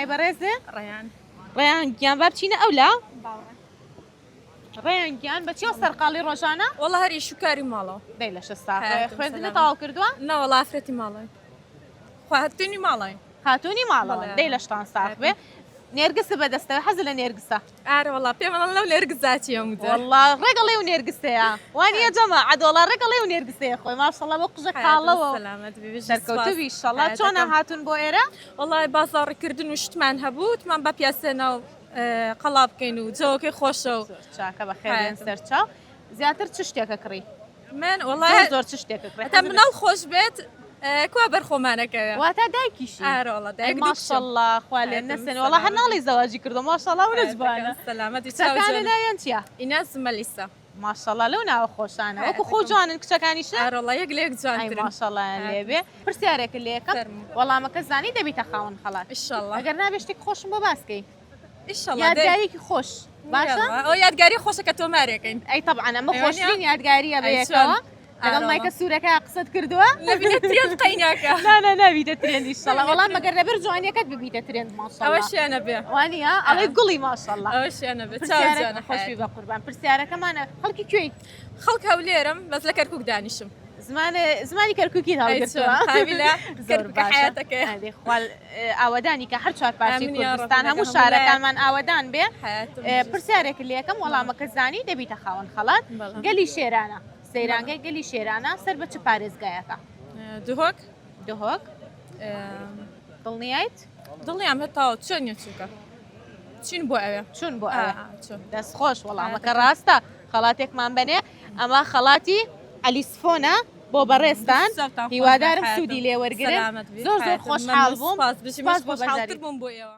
نای بەڕێزێ ڕێیان ڕێیانگیان با بچینە ئەولا ڕێیانگیان بەچیەوە سەرقاڵی ڕۆژانە وەڵا هەری شوکاری ماڵەوە دەی لە شەستا هاتم خوێندنە سەلام. تەواو کردووە نەوەڵا ئافرەتی ماڵی خواهاتنی ماڵی هاتوونی ماڵەوە بەڵێ. دەی لە شتان ساق بێ نێرگسە بەدەستەوە حەز لە نێرگسە ئارە وەڵا پێمەڵ لەو لێرگزاتی ئەمجا والله ڕێگەڵێ و نێرگسەیە وانە جەمە عدۆڵا ڕێگەڵێ و نێرگسەیە خۆی ماشەڵڵا بۆ قژە کاڵەوە سەلامەت سەرکەوتوی شەڵا چۆنە هاتون بۆ ئێرە وەڵای بازاڕیکردن و شتمان هەبوو تمان بە پیاسێنە و قەڵاب بکەین و جەوەکەی خۆشە و چاکە بە خێرێن سەرچاو زیاتر چ شتێکە کڕی من زۆر وەڵای زۆر چ شتێکە کڕی هەتا مناڵ خۆش بێت کوا بەرخۆمانەکەوێ واتە دایکیشی ئارە وەڵا دایک ماشەڵڵا خوا لێ هاتم نەسێن وەڵا هەر ناڵی زەواجی کردو ماشەڵڵا و نەجبانە سەلامەتی کچەکانە نایەن چییە ئیناس مەلیسا ماشەڵڵا لەو ناوە خۆشانە وەکو خۆ جوانن کچەکانیشە ئارەڵا یەک لێک ئەی جوانترن ماشەڵڵایان لێبێ پرسیارێکە لێکە فەرموو. وەڵامەکە زانی دەبیتە خاوەن خەڵات ئیشەڵڵا ئەگەر نابێ شتێک خۆشم بۆ باسکەی ئیشەڵڵا یادگاریکی خۆش باشە ئەو یادگاری خۆشە کە تۆمارێکەین ئەی طبعا ئەمە ئەیوانیا؟ خۆشترین یادگاریە ئەی بەیەکەوە چۆن؟ لەگەڵ ئارەڵا. مایکە سوورەکە قسەت کردووە نەبینێت ترێن قەیناکە لا نابیتە ترێن ئیشەڵڵا وەڵام مەگەر لەبەر جوانیەکەت ببیتە ترێن ئەوە ماشەڵڵا شیانە بێ وانە ئەڵێ گوڵی ماشەڵڵا ئەوە شیانە بێ پرسیارەکە خۆشی بە قوربان پرسیارەکەمانە خەڵکی کوێی خەڵک هەولێرم بەس لە کەرکک دانیشم زمانی کەرککی حیاتەکە هەڵگرتووە ئاوەدانی کە هەر چوار پارچی ئامین یا کوردستان ڕەبی هەموو لەگەڵ شارەکانمان ئاوەدان بێ حیاتم پرسیارێک لێکم وەڵامەکە زانی دەبیتە خاوەن خەڵات بەڵێ. گەلی شێرانە سەیرانگەی گەلی شێرانە سەر بە چ پارێزگایەکە دوهۆک دهۆک دڵنیایت دڵنیام هەتاوە چۆنیە چووکە چین بۆ ئەوێ چون بۆ ئەوێ چۆن دەست خۆش وەڵامەکە ڕاستە خەڵاتێکمان بنێ ئەمە خەڵاتی ئەلیسفۆنە بۆ بەڕێستان هیوادارم سوودی لێوەرگرن زۆر زۆر خۆشحاڵ بووم سپاس بۆ بەزاری بووم بۆ ئێوە